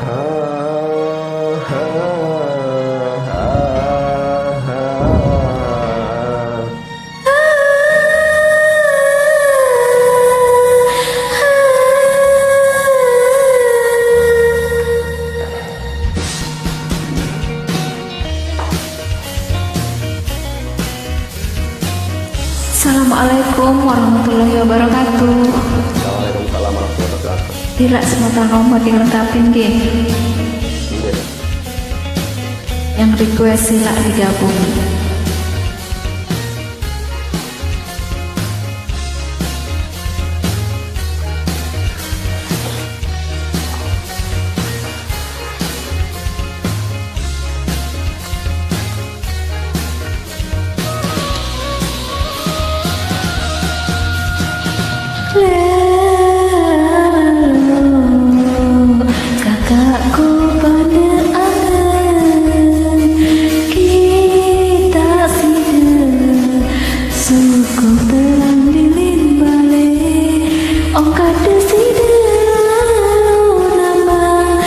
Assalamualaikum warahmatullahi wabarakatuh. Waalaikumsalam warahmatullahi wabarakatuh. Tidak semata nomor dilengkapin G. Yang request sila digabung. Kakakku pada angan kita sudah suku terang dilin balik ong kada sidang nama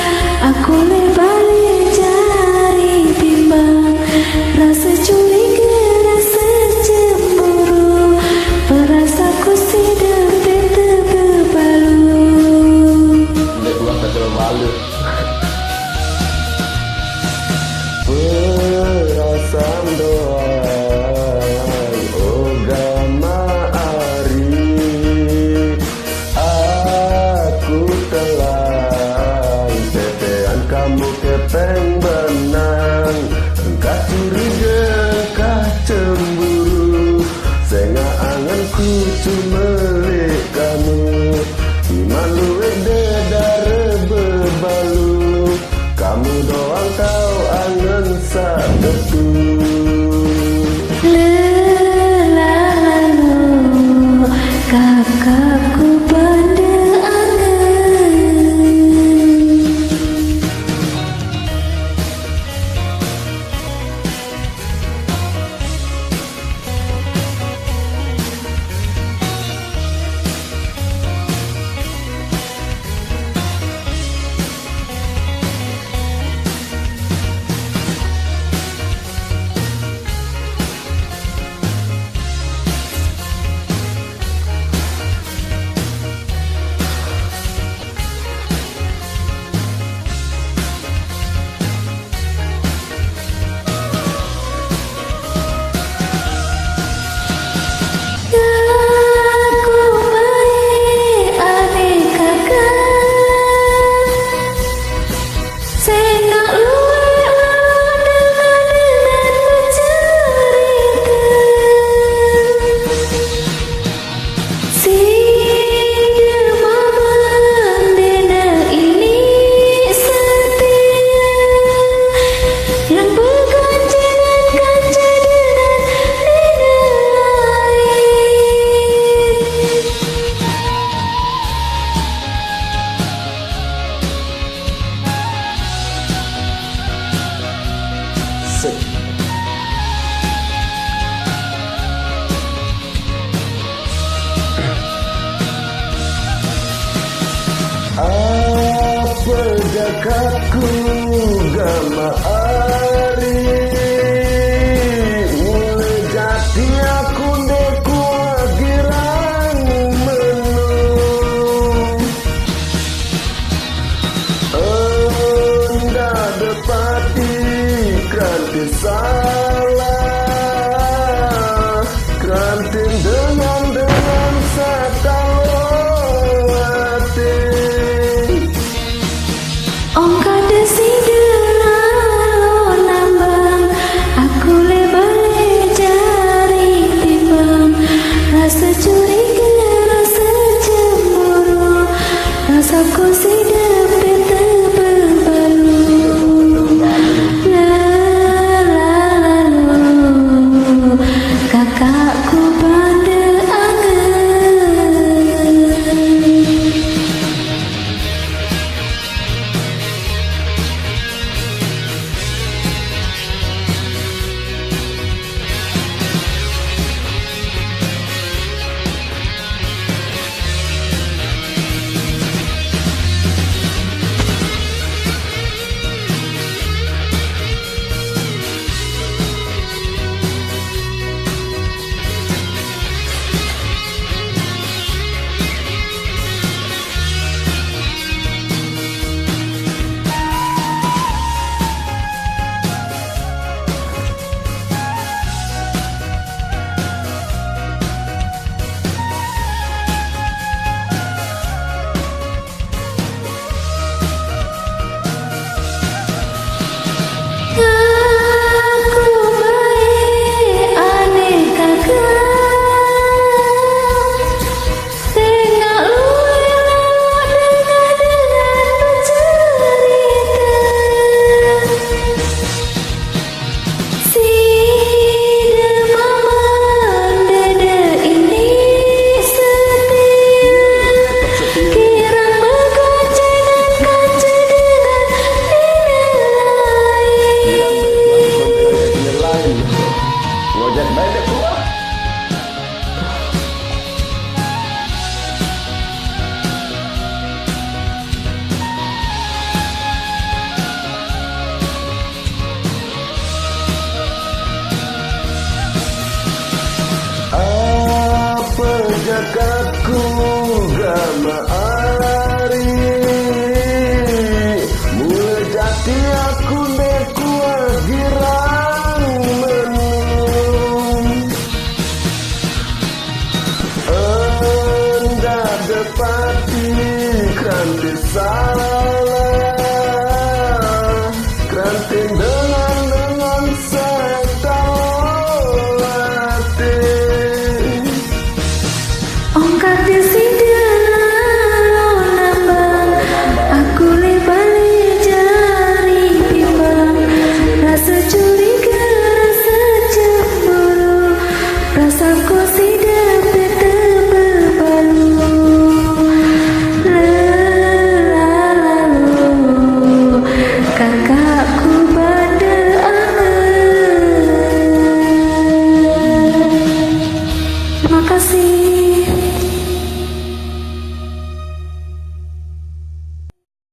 aku le balik cari timbang rasa curiga rasa cemburu perasaku sidang perasaan doa ogama ari aku telah tetean kamu kepeng benang engkau curiga engkau cemburu sehingga anganku cuma lek kamu imalu dedare bebalu kamu doang tahu angan sadetu lelalu kakakku pada angan apa jakatku gama ari mulai jati aku deku girang menung anda dapati kranti salah kranti dengan satalo ong kada sidang nambang aku le balik cari timbang rasa curiga rasa cemburu rasaku sidang berbalu lelalu kakakku pada rasaku sidap tebel balu. Lalu kakakku bandel anget. Terima kasih.